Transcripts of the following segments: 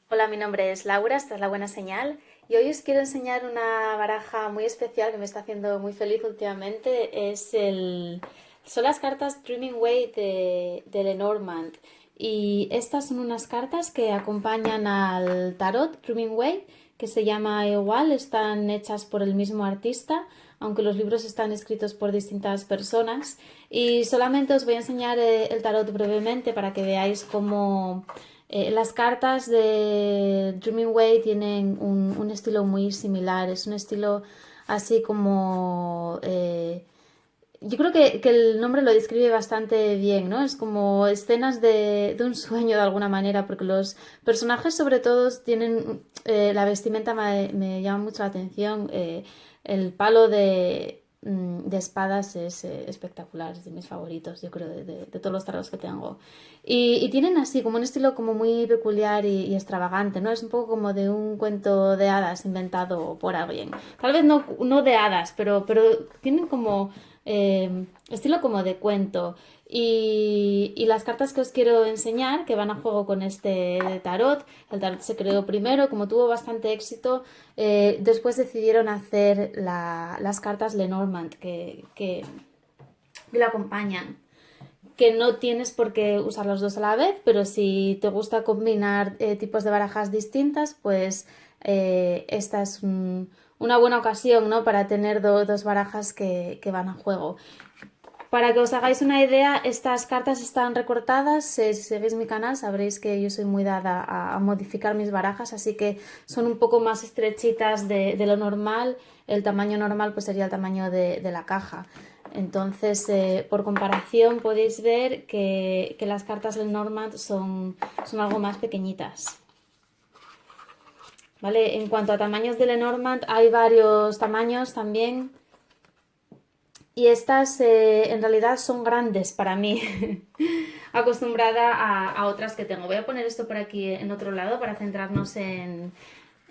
Hola, mi nombre es Laura, esta es La Buena Señal y hoy os quiero enseñar una baraja muy especial que me está haciendo muy feliz últimamente. Son las cartas Dreaming Way de Lenormand y estas son unas cartas que acompañan al tarot Dreaming Way, que se llama igual, están hechas por el mismo artista, aunque los libros están escritos por distintas personas, y solamente os voy a enseñar el tarot brevemente para que veáis cómo las cartas de Dreaming Way tienen un estilo muy similar, es un estilo así como... yo creo que el nombre lo describe bastante bien, ¿no? Es como escenas de un sueño de alguna manera, porque los personajes sobre todo tienen... la vestimenta me llama mucho la atención, el palo de espadas es espectacular, es de mis favoritos, yo creo, de todos los tarots que tengo. Y tienen así como un estilo como muy peculiar y extravagante, ¿no? Es un poco como de un cuento de hadas inventado por alguien. Tal vez no de hadas, pero tienen como estilo como de cuento. Y las cartas que os quiero enseñar, que van a juego con este tarot, el tarot se creó primero, como tuvo bastante éxito, después decidieron hacer las cartas Lenormand que lo acompañan, que no tienes por qué usar los dos a la vez, pero si te gusta combinar tipos de barajas distintas, pues esta es una buena ocasión, ¿no? Para tener dos barajas que van a juego. Para que os hagáis una idea, estas cartas están recortadas. Si seguís mi canal sabréis que yo soy muy dada a modificar mis barajas, así que son un poco más estrechitas de lo normal. El tamaño normal pues sería el tamaño de la caja. Entonces, por comparación, podéis ver que las cartas del Normand son algo más pequeñitas. ¿Vale? En cuanto a tamaños de Lenormand, hay varios tamaños también. Y estas en realidad son grandes para mí, acostumbrada a otras que tengo. Voy a poner esto por aquí en otro lado para centrarnos en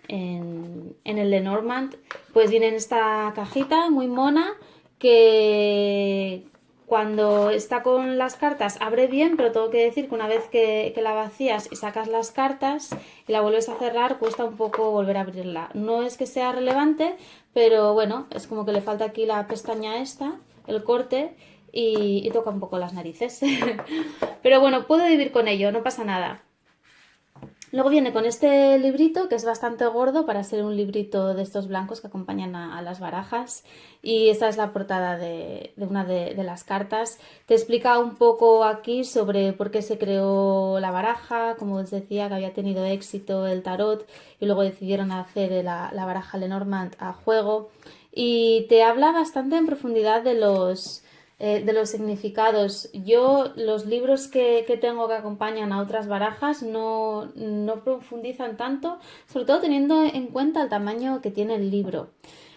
el Lenormand. Pues viene en esta cajita muy mona que cuando está con las cartas abre bien, pero tengo que decir que una vez que la vacías y sacas las cartas y la vuelves a cerrar, cuesta un poco volver a abrirla. No es que sea relevante, pero bueno, es como que le falta aquí la pestaña esta, el corte, y toca un poco las narices. Pero bueno, puedo vivir con ello, no pasa nada. Luego viene con este librito que es bastante gordo para ser un librito de estos blancos que acompañan a las barajas, y esta es la portada de una de las cartas. Te explica un poco aquí sobre por qué se creó la baraja, como os decía que había tenido éxito el tarot y luego decidieron hacer la baraja Lenormand a juego, y te habla bastante en profundidad de los significados. Yo, los libros que tengo que acompañan a otras barajas no profundizan tanto, sobre todo teniendo en cuenta el tamaño que tiene el libro.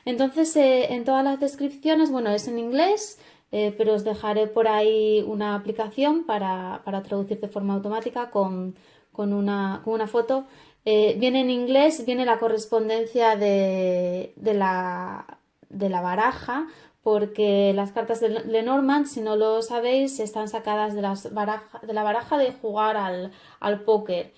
Entonces, en todas las descripciones, bueno, es en inglés, pero os dejaré por ahí una aplicación para traducir de forma automática con una foto. Viene en inglés, viene la correspondencia de la baraja, porque las cartas de Lenormand, si no lo sabéis, están sacadas de la baraja de jugar al póker.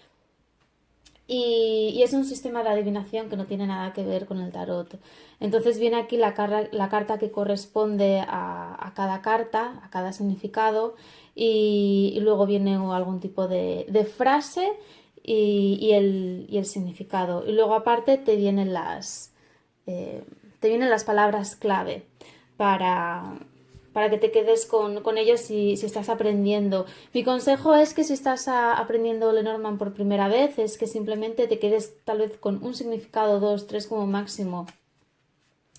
Y es un sistema de adivinación que no tiene nada que ver con el tarot. Entonces viene aquí la carta que corresponde a cada carta, a cada significado, y luego viene algún tipo de frase y el significado. Y luego aparte te vienen las palabras clave para, para que te quedes con ellos si estás aprendiendo. Mi consejo es que si estás aprendiendo Lenormand por primera vez, es que simplemente te quedes tal vez con un significado, dos, tres como máximo.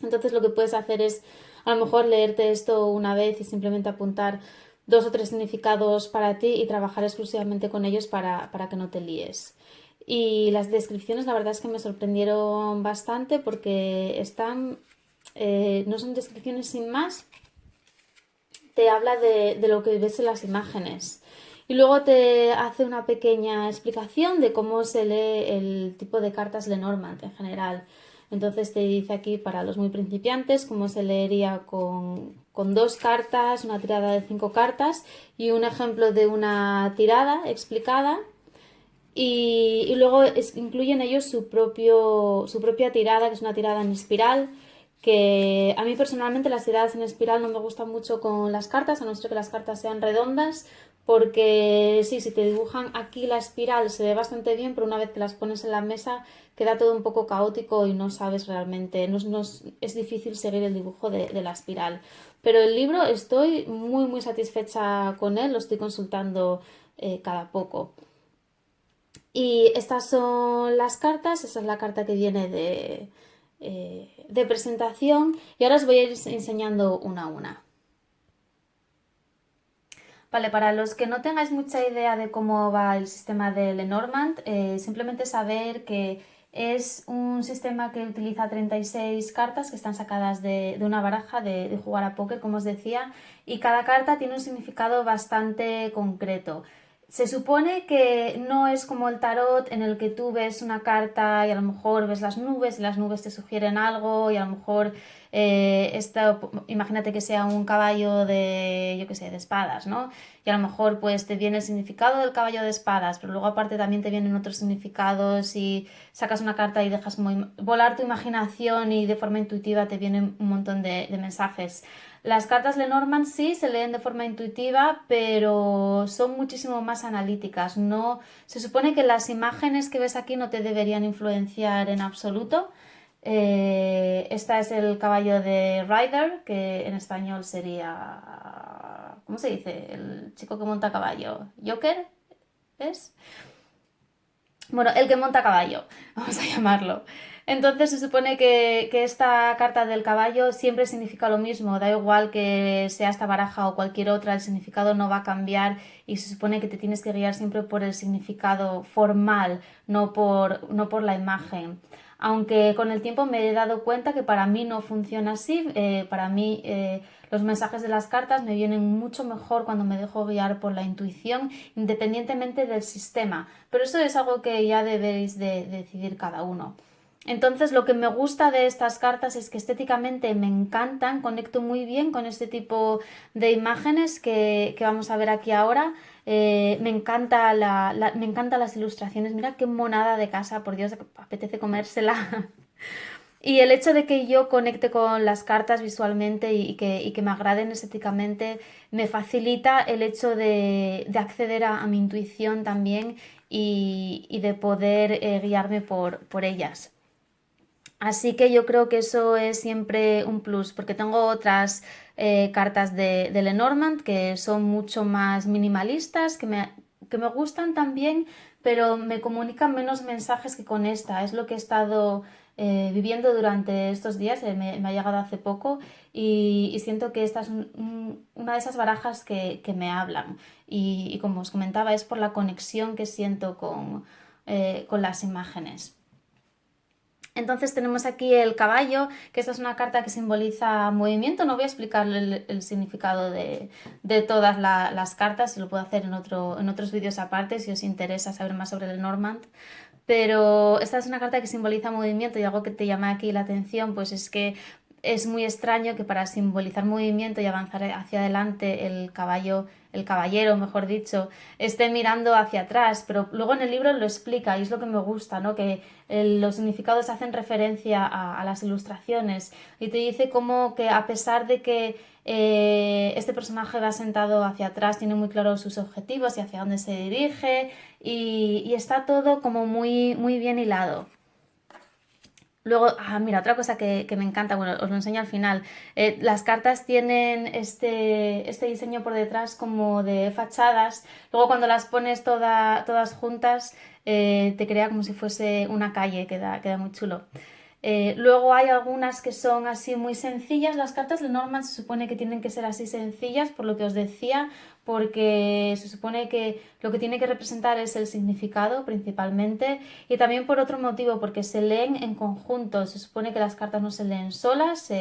Entonces lo que puedes hacer es a lo mejor leerte esto una vez y simplemente apuntar dos o tres significados para ti y trabajar exclusivamente con ellos para que no te líes. Y las descripciones la verdad es que me sorprendieron bastante porque no son descripciones sin más, te habla de lo que ves en las imágenes. Y luego te hace una pequeña explicación de cómo se lee el tipo de cartas Lenormand en general. Entonces te dice aquí para los muy principiantes cómo se leería con dos cartas, una tirada de 5 cartas y un ejemplo de una tirada explicada. Y luego incluyen ellos su propia tirada, que es una tirada en espiral, que a mí personalmente las tiradas en espiral no me gustan mucho con las cartas, a no ser que las cartas sean redondas, porque sí, si te dibujan aquí la espiral se ve bastante bien, pero una vez que las pones en la mesa queda todo un poco caótico y no sabes realmente, es difícil seguir el dibujo de la espiral. Pero el libro estoy muy satisfecha con él, lo estoy consultando cada poco. Y estas son las cartas, esa es la carta que viene de presentación y ahora os voy a ir enseñando una a una. Vale, para los que no tengáis mucha idea de cómo va el sistema de Lenormand, simplemente saber que es un sistema que utiliza 36 cartas que están sacadas de una baraja de jugar a póker, como os decía, y cada carta tiene un significado bastante concreto. Se supone que no es como el tarot en el que tú ves una carta y a lo mejor ves las nubes y las nubes te sugieren algo y a lo mejor imagínate que sea un caballo de, yo qué sé, de espadas, ¿no? Y a lo mejor pues te viene el significado del caballo de espadas, pero luego aparte también te vienen otros significados y sacas una carta y dejas volar tu imaginación y de forma intuitiva te vienen un montón de mensajes. Las cartas Lenormand sí se leen de forma intuitiva, pero son muchísimo más analíticas. No, se supone que las imágenes que ves aquí no te deberían influenciar en absoluto. Esta es el caballo de Rider, que en español sería... ¿Cómo se dice? El chico que monta caballo. ¿Joker? ¿Es? Bueno, el que monta caballo, vamos a llamarlo. Entonces se supone que esta carta del caballo siempre significa lo mismo, da igual que sea esta baraja o cualquier otra, el significado no va a cambiar y se supone que te tienes que guiar siempre por el significado formal, no por la imagen. Aunque con el tiempo me he dado cuenta que para mí no funciona así, para mí los mensajes de las cartas me vienen mucho mejor cuando me dejo guiar por la intuición, independientemente del sistema. Pero eso es algo que ya debéis de decidir cada uno. Entonces lo que me gusta de estas cartas es que estéticamente me encantan, conecto muy bien con este tipo de imágenes que vamos a ver aquí ahora. Me encantan las ilustraciones, mira qué monada de casa, por Dios, apetece comérsela. Y el hecho de que yo conecte con las cartas visualmente y que me agraden estéticamente me facilita el hecho de acceder a mi intuición también y de poder guiarme por ellas. Así que yo creo que eso es siempre un plus, porque tengo otras cartas de Lenormand que son mucho más minimalistas, que me gustan también, pero me comunican menos mensajes que con esta. Es lo que he estado viviendo durante estos días, me ha llegado hace poco y siento que esta es una de esas barajas que me hablan. Y como os comentaba, es por la conexión que siento con las imágenes. Entonces tenemos aquí el caballo, que esta es una carta que simboliza movimiento. No voy a explicar el significado de todas las cartas, se lo puedo hacer en otros vídeos aparte si os interesa saber más sobre el Normand. Pero esta es una carta que simboliza movimiento y algo que te llama aquí la atención, pues es que es muy extraño que para simbolizar movimiento y avanzar hacia adelante el caballero, mejor dicho, esté mirando hacia atrás, pero luego en el libro lo explica y es lo que me gusta, ¿no? Que los significados hacen referencia a las ilustraciones y te dice como que a pesar de que este personaje va sentado hacia atrás, tiene muy claros sus objetivos y hacia dónde se dirige y está todo como muy bien hilado. Luego, mira, otra cosa que me encanta, bueno, os lo enseño al final. Las cartas tienen este diseño por detrás como de fachadas. Luego cuando las pones todas juntas, te crea como si fuese una calle, queda muy chulo. Luego hay algunas que son así muy sencillas. Las cartas de Norman se supone que tienen que ser así sencillas, por lo que os decía, porque se supone que lo que tiene que representar es el significado principalmente y también por otro motivo, porque se leen en conjunto. Se supone que las cartas no se leen solas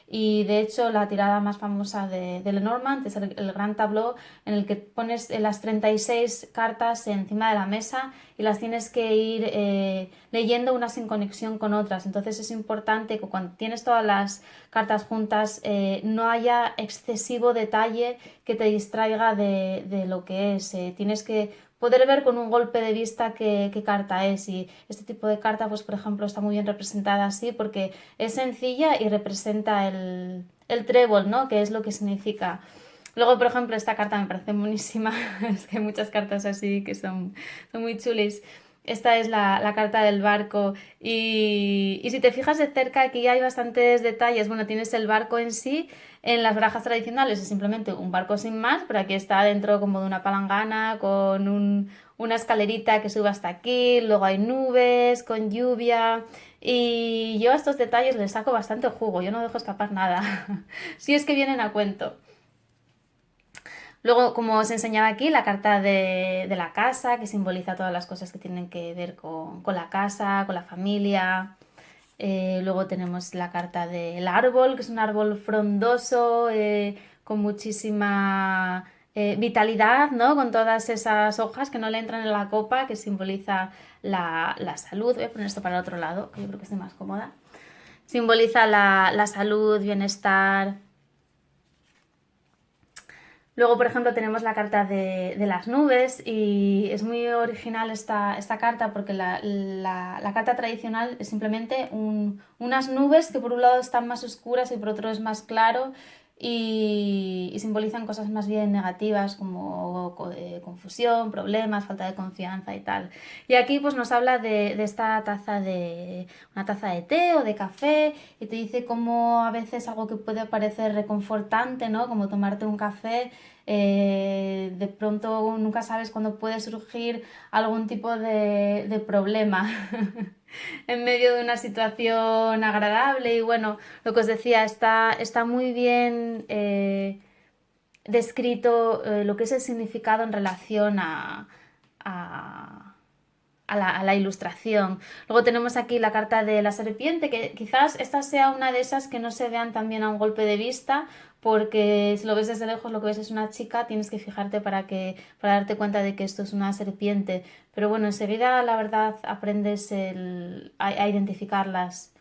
y de hecho la tirada más famosa de Lenormand es el Gran Tableau en el que pones las 36 cartas encima de la mesa y las tienes que ir leyendo unas en conexión con otras. Entonces es importante que cuando tienes todas las cartas juntas no haya excesivo detalle que te distraiga de lo que es. Tienes que poder ver con un golpe de vista qué carta es. Y este tipo de carta, pues por ejemplo, está muy bien representada así porque es sencilla y representa el trébol, ¿no? Que es lo que significa. Luego, por ejemplo, esta carta me parece buenísima. Es que hay muchas cartas así que son muy chulis. Esta es la carta del barco y si te fijas de cerca aquí hay bastantes detalles. Bueno, tienes el barco en sí, en las barajas tradicionales es simplemente un barco sin más, pero aquí está dentro como de una palangana con una escalerita que sube hasta aquí, luego hay nubes con lluvia y yo a estos detalles les saco bastante jugo, yo no dejo escapar nada, si es que vienen a cuento. Luego, como os enseñaba aquí, la carta de la casa, que simboliza todas las cosas que tienen que ver con la casa, con la familia. Luego tenemos la carta del árbol, que es un árbol frondoso, con muchísima vitalidad, ¿no? Con todas esas hojas que no le entran en la copa, que simboliza la salud. Voy a poner esto para el otro lado, que yo creo que estoy más cómoda. Simboliza la salud, bienestar. Luego, por ejemplo, tenemos la carta de las nubes y es muy original esta carta porque la carta tradicional es simplemente unas nubes que por un lado están más oscuras y por otro es más claro y simbolizan cosas más bien negativas como confusión, problemas, falta de confianza y tal. Y aquí pues nos habla de esta una taza de té o de café y te dice cómo a veces algo que puede parecer reconfortante, ¿no? Como tomarte un café, de pronto nunca sabes cuándo puede surgir algún tipo de problema en medio de una situación agradable y bueno, lo que os decía, está muy bien descrito lo que es el significado en relación a, a la ilustración. Luego tenemos aquí la carta de la serpiente, que quizás esta sea una de esas que no se vean también a un golpe de vista, porque si lo ves desde lejos lo que ves es una chica, tienes que fijarte para darte cuenta de que esto es una serpiente. Pero bueno, enseguida la verdad aprendes a identificarlas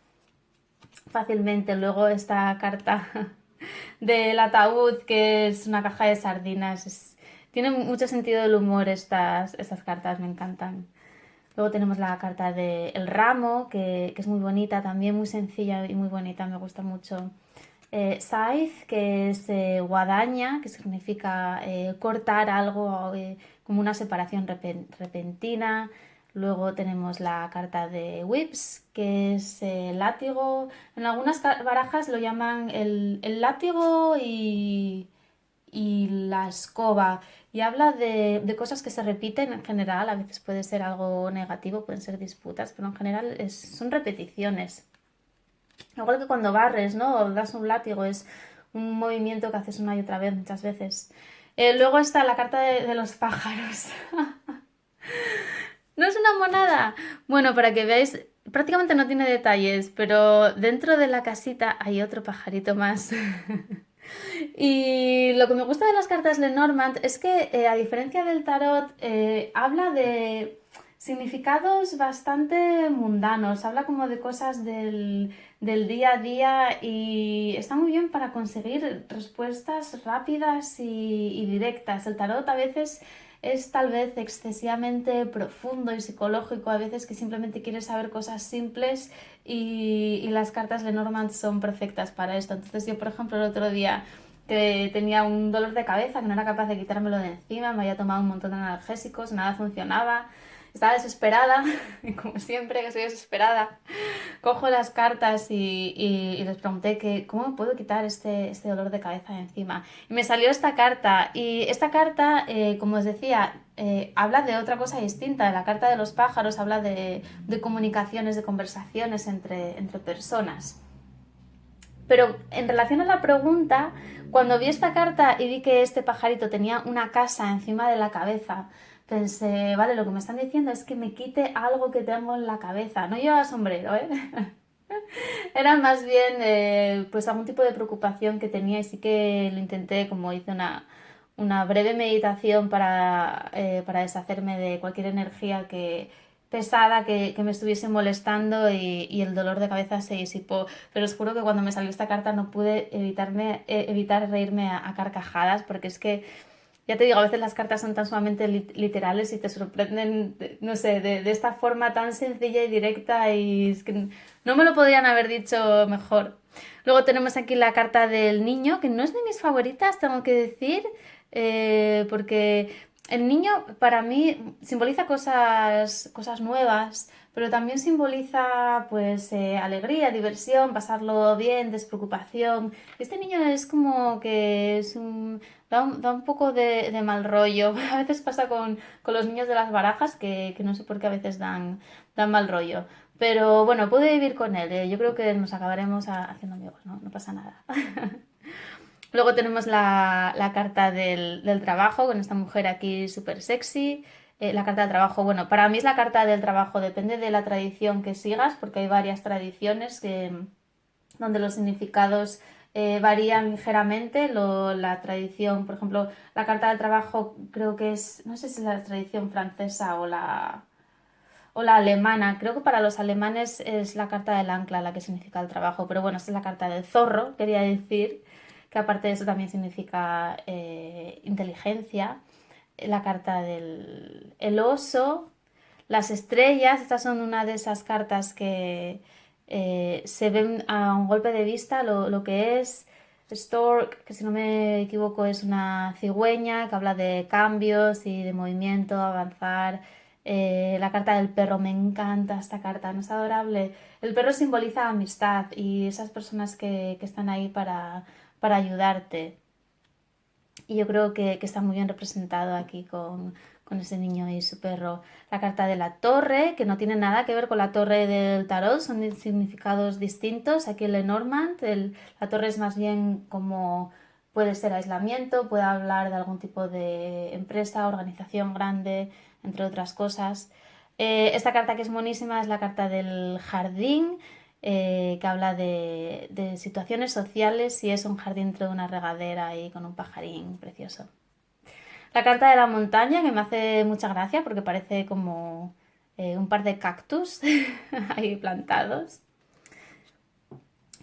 fácilmente. Luego esta carta del ataúd, que es una caja de sardinas. Tiene mucho sentido del humor estas cartas, me encantan. Luego tenemos la carta del ramo, que es muy bonita, también muy sencilla y muy bonita, me gusta mucho. Scythe, que es guadaña, que significa cortar algo, como una separación repentina. Luego tenemos la carta de Whips, que es látigo. En algunas barajas lo llaman el látigo y la escoba. Y habla de cosas que se repiten en general. A veces puede ser algo negativo, pueden ser disputas, pero en general son repeticiones. Igual que cuando barres, ¿no? O das un látigo, es un movimiento que haces una y otra vez muchas veces. Luego está la carta de los pájaros. ¿No es una monada? Bueno, para que veáis, prácticamente no tiene detalles, pero dentro de la casita hay otro pajarito más. Y lo que me gusta de las cartas Lenormand es que, a diferencia del tarot, habla de significados bastante mundanos, habla como de cosas del día a día y está muy bien para conseguir respuestas rápidas y directas. El tarot a veces es tal vez excesivamente profundo y psicológico, a veces que simplemente quieres saber cosas simples y las cartas Lenormand son perfectas para esto. Entonces yo, por ejemplo, el otro día que tenía un dolor de cabeza, que no era capaz de quitármelo de encima, me había tomado un montón de analgésicos, nada funcionaba, estaba desesperada, y como siempre que soy desesperada, cojo las cartas y les pregunté que cómo me puedo quitar este dolor de cabeza de encima. Y me salió esta carta, y esta carta, como os decía, habla de otra cosa distinta. La carta de los pájaros habla de comunicaciones, de conversaciones entre personas. Pero en relación a la pregunta, cuando vi esta carta y vi que este pajarito tenía una casa encima de la cabeza, pensé, vale, lo que me están diciendo es que me quite algo que tengo en la cabeza. No llevaba sombrero, ¿eh? Era más bien pues algún tipo de preocupación que tenía y sí que lo intenté, como hice una breve meditación para deshacerme de cualquier energía pesada que me estuviese molestando y el dolor de cabeza se disipó. Pero os juro que cuando me salió esta carta no pude evitar reírme a carcajadas porque es que Ya te digo, a veces las cartas son tan sumamente literales y te sorprenden, no sé, de esta forma tan sencilla y directa y es que no me lo podrían haber dicho mejor. Luego tenemos aquí la carta del niño, que no es de mis favoritas, tengo que decir, porque el niño para mí simboliza cosas nuevas, pero también simboliza pues alegría, diversión, pasarlo bien, despreocupación. Este niño es como que da un poco de mal rollo. A veces pasa con los niños de las barajas que no sé por qué a veces dan mal rollo. Pero bueno, puedo vivir con él. Yo creo que nos acabaremos haciendo amigos, ¿no? No pasa nada. Luego tenemos la carta del trabajo con esta mujer aquí súper sexy. La carta del trabajo, bueno, para mí es la carta del trabajo, depende de la tradición que sigas, porque hay varias tradiciones donde los significados varían ligeramente. La tradición, por ejemplo, la carta del trabajo creo que es, no sé si es la tradición francesa o la alemana. Creo que para los alemanes es la carta del ancla la que significa el trabajo, pero bueno, esta es la carta del zorro, quería decir, que aparte de eso también significa inteligencia. La carta del el oso, las estrellas, estas son una de esas cartas que se ven a un golpe de vista lo que es. Stork, que si no me equivoco es una cigüeña que habla de cambios y de movimiento, avanzar. La carta del perro, me encanta esta carta, no es adorable. El perro simboliza amistad y esas personas que están ahí para ayudarte. Y yo creo que está muy bien representado aquí con ese niño y su perro. La carta de la torre, que no tiene nada que ver con la torre del tarot, son significados distintos. Aquí el Lenormand, la torre es más bien como puede ser aislamiento, puede hablar de algún tipo de empresa, organización grande, entre otras cosas. Esta carta que es monísima es la carta del jardín, que habla de situaciones sociales y es un jardín dentro de una regadera y con un pajarín precioso. La carta de la montaña, que me hace mucha gracia porque parece como un par de cactus ahí plantados.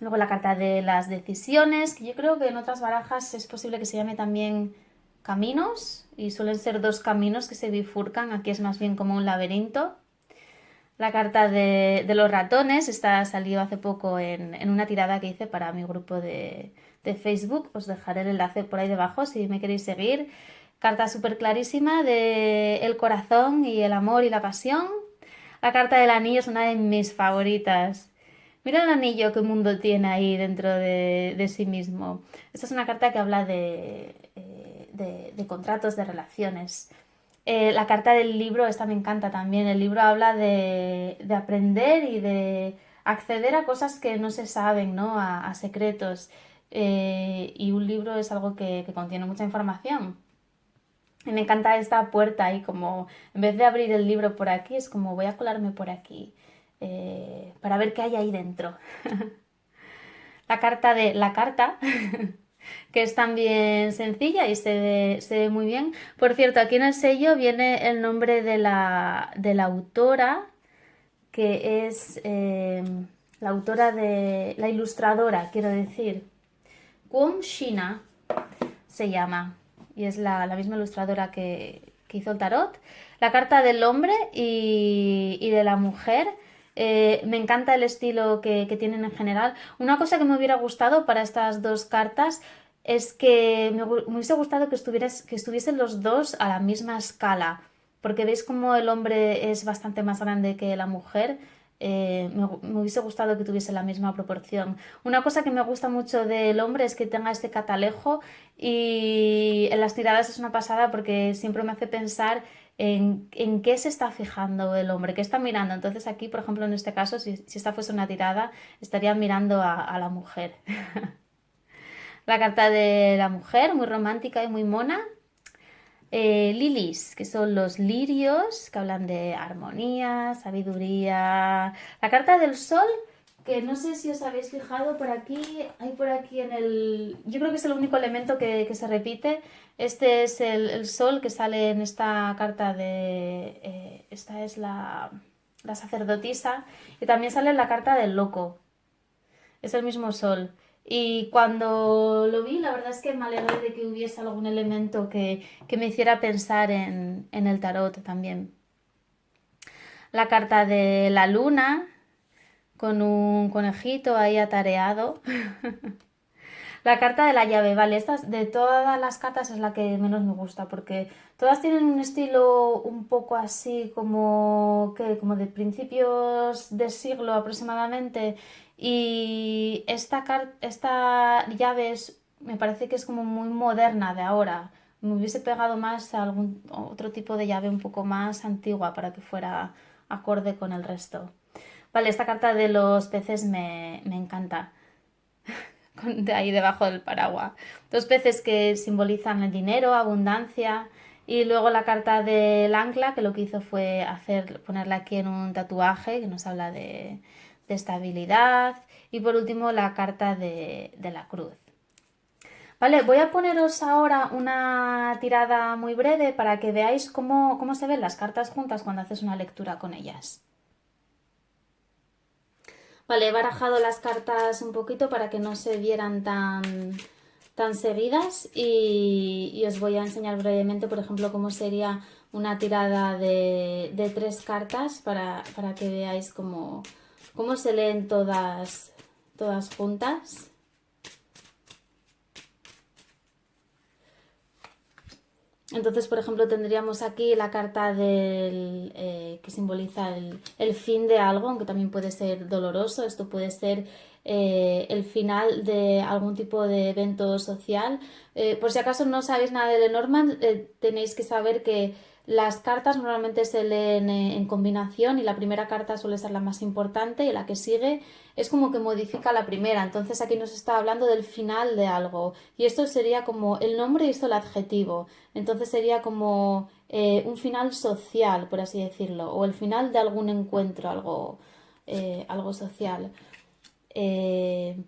Luego la carta de las decisiones, que yo creo que en otras barajas es posible que se llame también caminos y suelen ser dos caminos que se bifurcan, aquí es más bien como un laberinto. La carta de los ratones, esta salió hace poco en una tirada que hice para mi grupo de Facebook. Os dejaré el enlace por ahí debajo si me queréis seguir. Carta súper clarísima de el corazón y el amor y la pasión. La carta del anillo es una de mis favoritas. Mira el anillo que mundo tiene ahí dentro de sí mismo. Esta es una carta que habla de contratos, de relaciones. La carta del libro, esta me encanta también. El libro habla de aprender y de acceder a cosas que no se saben, ¿no? A secretos. Y un libro es algo que contiene mucha información. Y me encanta esta puerta ahí, como en vez de abrir el libro por aquí, es como voy a colarme por aquí para ver qué hay ahí dentro. La carta de la carta, que es también sencilla y se ve muy bien. Por cierto, aquí en el sello viene el nombre de la autora, que es la autora la ilustradora, quiero decir. Kwon Shina se llama y es la misma ilustradora que hizo el tarot. La carta del hombre y de la mujer. Me encanta el estilo que tienen en general. Una cosa que me hubiera gustado para estas dos cartas es que me hubiese gustado que estuviesen los dos a la misma escala, porque veis como el hombre es bastante más grande que la mujer. Me hubiese gustado que tuviese la misma proporción. Una cosa que me gusta mucho del hombre es que tenga este catalejo y en las tiradas es una pasada porque siempre me hace pensar en qué se está fijando el hombre, qué está mirando. Entonces aquí, por ejemplo, en este caso, si esta fuese una tirada, estaría mirando a la mujer. La carta de la mujer, muy romántica y muy mona. Lilies, que son los lirios, que hablan de armonía, sabiduría. La carta del sol, que no sé si os habéis fijado por aquí, hay por aquí Yo creo que es el único elemento que se repite. Este es el sol que sale en esta carta esta es la sacerdotisa. Y también sale en la carta del loco. Es el mismo sol. Y cuando lo vi, la verdad es que me alegré de que hubiese algún elemento que me hiciera pensar en el tarot también. La carta de la luna, con un conejito ahí atareado. La carta de la llave, vale, esta de todas las cartas es la que menos me gusta porque todas tienen un estilo un poco así como de principios de siglo aproximadamente y esta llave me parece que es como muy moderna de ahora. Me hubiese pegado más a algún otro tipo de llave un poco más antigua para que fuera acorde con el resto. Vale, esta carta de los peces me encanta de ahí debajo del paraguas. Dos peces que simbolizan el dinero, abundancia. Y luego la carta del ancla, que lo que hizo fue ponerla aquí en un tatuaje, que nos habla de estabilidad. Y por último la carta de la cruz. Vale, voy a poneros ahora una tirada muy breve para que veáis cómo se ven las cartas juntas cuando haces una lectura con ellas. Vale, he barajado las cartas un poquito para que no se vieran tan seguidas y os voy a enseñar brevemente, por ejemplo, cómo sería una tirada de 3 cartas para que veáis cómo se leen todas juntas. Entonces, por ejemplo, tendríamos aquí la carta que simboliza el fin de algo, aunque también puede ser doloroso. Esto puede ser el final de algún tipo de evento social. Por si acaso no sabéis nada de Lenormand, tenéis que saber que las cartas normalmente se leen en combinación y la primera carta suele ser la más importante y la que sigue es como que modifica la primera. Entonces aquí nos está hablando del final de algo y esto sería como el nombre y esto el adjetivo. Entonces sería como un final social, por así decirlo, o el final de algún encuentro, algo social. Eh,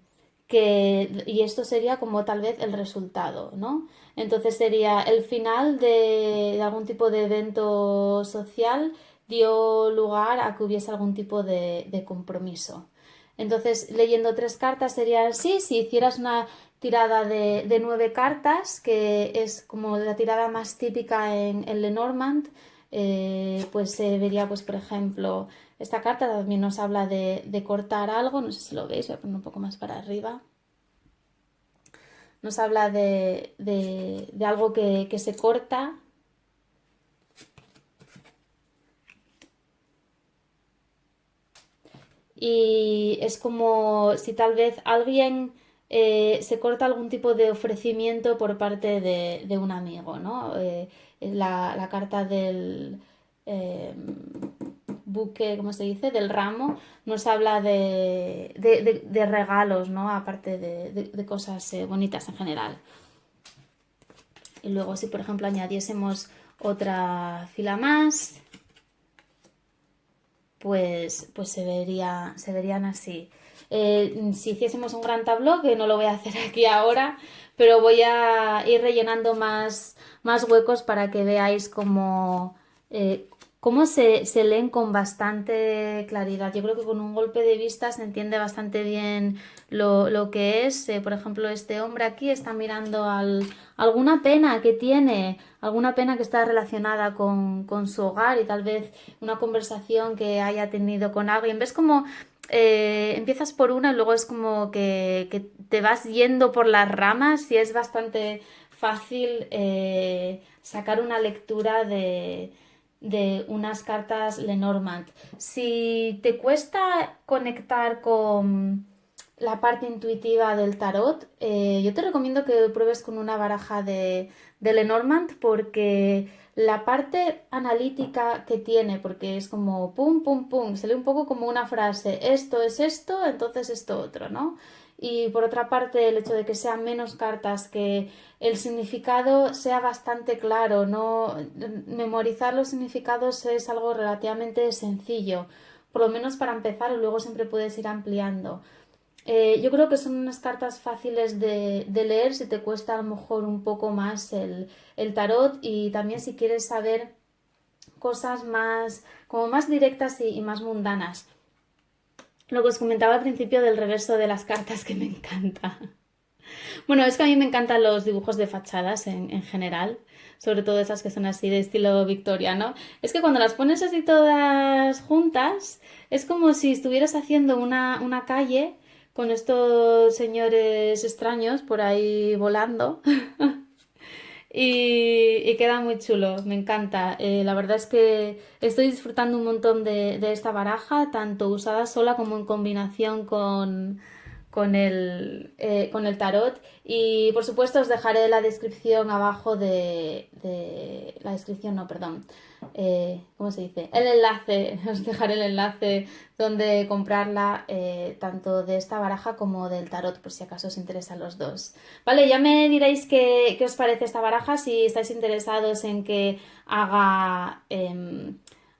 y esto sería como tal vez el resultado, ¿no? Entonces sería el final de algún tipo de evento social dio lugar a que hubiese algún tipo de compromiso. Entonces, leyendo 3 cartas sería así, si hicieras una tirada de 9 cartas, que es como la tirada más típica en Lenormand, pues se vería, pues por ejemplo, esta carta también nos habla de cortar algo, no sé si lo veis, voy a poner un poco más para arriba. Nos habla de algo que se corta. Y es como si tal vez alguien se corta algún tipo de ofrecimiento por parte de un amigo, ¿no? La carta del buque, ¿cómo se dice? Del ramo, nos habla de regalos, ¿no? Aparte de cosas bonitas en general. Y luego si por ejemplo añadiésemos otra fila más, pues se verían así. Si hiciésemos un gran tabló, que no lo voy a hacer aquí ahora, pero voy a ir rellenando más huecos para que veáis cómo se leen con bastante claridad. Yo creo que con un golpe de vista se entiende bastante bien lo que es. Por ejemplo, este hombre aquí está mirando alguna pena que tiene, alguna pena que está relacionada con su hogar y tal vez una conversación que haya tenido con alguien. ¿Ves cómo empiezas por una y luego es como que te vas yendo por las ramas y es bastante fácil sacar una lectura de unas cartas Lenormand? Si te cuesta conectar con la parte intuitiva del tarot, yo te recomiendo que pruebes con una baraja de Lenormand porque la parte analítica que tiene, porque es como pum, pum, pum, se lee un poco como una frase, esto es esto, entonces esto otro, ¿no? Y por otra parte, el hecho de que sean menos cartas, que el significado sea bastante claro, no memorizar los significados es algo relativamente sencillo, por lo menos para empezar, y luego siempre puedes ir ampliando. Yo creo que son unas cartas fáciles de leer si te cuesta a lo mejor un poco más el tarot y también si quieres saber cosas como más directas y más mundanas. Lo que os comentaba al principio del reverso de las cartas que me encanta. Bueno, es que a mí me encantan los dibujos de fachadas en general, sobre todo esas que son así de estilo victoriano. Es que cuando las pones así todas juntas, es como si estuvieras haciendo una calle con estos señores extraños por ahí volando. Y queda muy chulo, me encanta. La verdad es que estoy disfrutando un montón de esta baraja, tanto usada sola como en combinación con el tarot. Y por supuesto os dejaré la descripción abajo la descripción, no, perdón. ¿Cómo se dice? El enlace, os dejaré el enlace donde comprarla, tanto de esta baraja como del tarot, por si acaso os interesan los dos. Vale, ya me diréis qué os parece esta baraja, si estáis interesados en que haga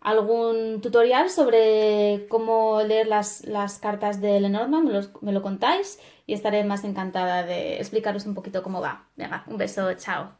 algún tutorial sobre cómo leer las cartas de Lenormand, me lo contáis y estaré más encantada de explicaros un poquito cómo va. Venga, un beso, chao.